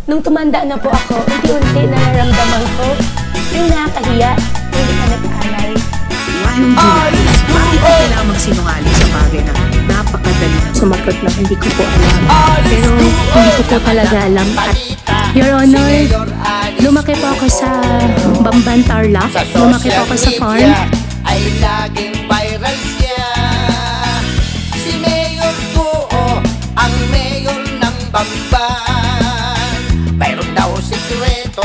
Nung tumanda na po ako, unti-unti nararamdaman ko yung nakakahiya, hindi ka nag-aaral. Bakit ka kailangan magsinungaling sa bagay na napakadali na Sumagot na hindi ko po alam. Pero hindi ko po talaga alam. At Your Honor, lumaki po ako sa Bamban Tarlac. Lumaki po ako sa farm. Ay laging viral siya. Si Mayor Guo, ang mayor ng Bamban. Mayroon daw sikreto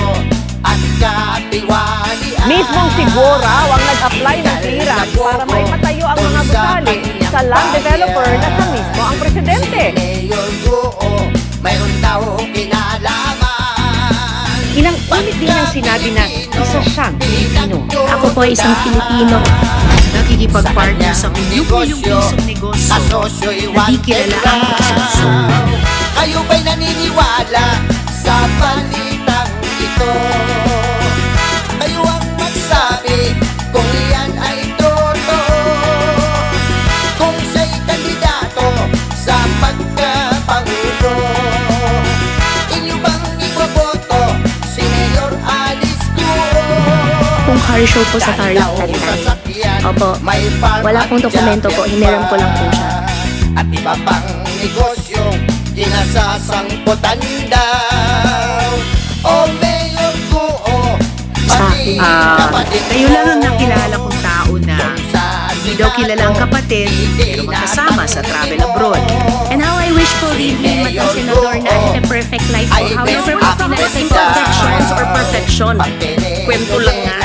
at katiwalian. Mismong sigura ang nag-apply ng clearance para may patayo ang mga gusali sa land developer na siya mismo ang presidente. Si Mayor Guo, mayroon daw kinalaman. Ilang ulit din ang sinabi na isa siyang Pilipino. Ako po ay isang Filipino. Nakikipag-partner sa milyong-pisong negosyo na di kilala ang kasosyo. Kayo ba'y naniniwala sa balitang ito? Kayo ang magsabi kung yan ay totoo. Kung siya'y kandidato sa pagkapangulo, inyo bang iboboto si Mayor Alice Guo? Kung car show po sa Tarlac Tanay. Opo, wala pong dokumento po, hiniram ko lang po siya. At iba pang negosyo, kinasasangkutan daw. O Mayor Guo, pati kapatid Kayo lang ang nakilala kong tao na hindi daw kilala ang kapatid pero magkasama sa travel abroad. And how I wish po rin matang senador na a perfect life po. However, po pinalaking Imperfections or perfection? Kwento lang nga.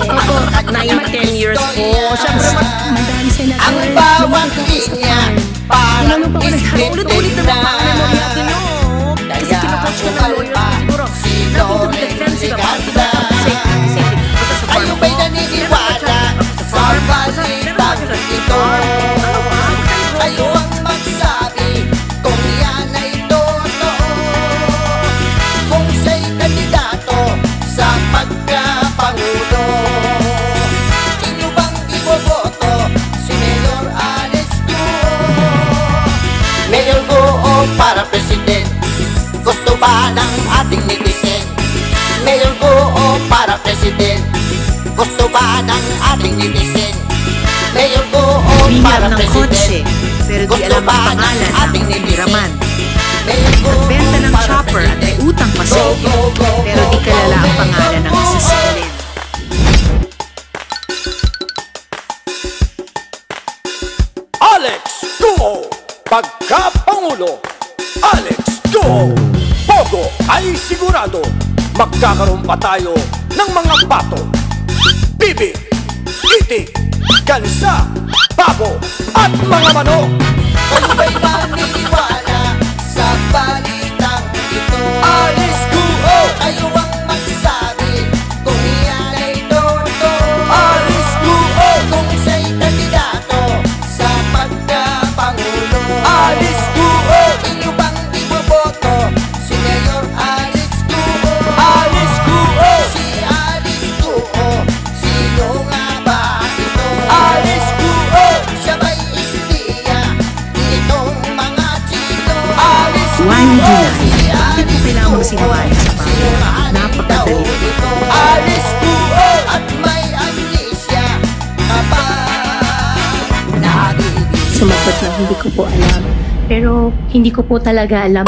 Opo, 9-10 years po. Siyempre, madami senador. ang bawat linya parang Ulit-ulit na mapaka-memoryato nyo. Kasi kinakoach ka ng lawyer siguro. Naging to the defensive about the kayo ba'y naniniwala sa balitang ito? Kayo ang magsabi kung yan ay totoo. Kung siya'y kandidato sa pagkapangulo, inyo bang iboboto si Mayor Alice Guo? Mayor Guo para president, gusto ba ng ating netizen? Mayor Guo para president, gusto ba ng ating netizen? Mayor Guo para Bihar ng kotse, president, pero di gusto alam ba ang ng pangalan ating ng netizen? hiraman. Mayor Guo Nagbenta ng para chopper at may president, utang pa sa inyo, pero di kilala ang pangalan ng isisilin. Alex Guo, pagkapangulo. Alex Guo, Pogo ay sigurado. Magkakaroon pa tayo ng mga bato, bibi, itik, gansa, babo, at mga manok. kayo ba'y naniniwala sa balitang ito? Alice Guo, kayo ang magsabi kung yan ay totoo. Alice Guo, kung siya'y kandidato sa pagkapangulo. Alice Guo, inyo bang iboboto si Mayor Alice Guo? Alice Guo, si Alice Guo, sino nga ba ito? Alice Guo, siya ba'y espiya nitong mga chino? Alice Guo, 1 July. si Bakit mo kailangan magsinungaling sa bagay na napakadali na? Alice Guo, at may amnesia kapag nagigising. Sumagot na hindi ko po alam. Pero hindi ko po talaga alam.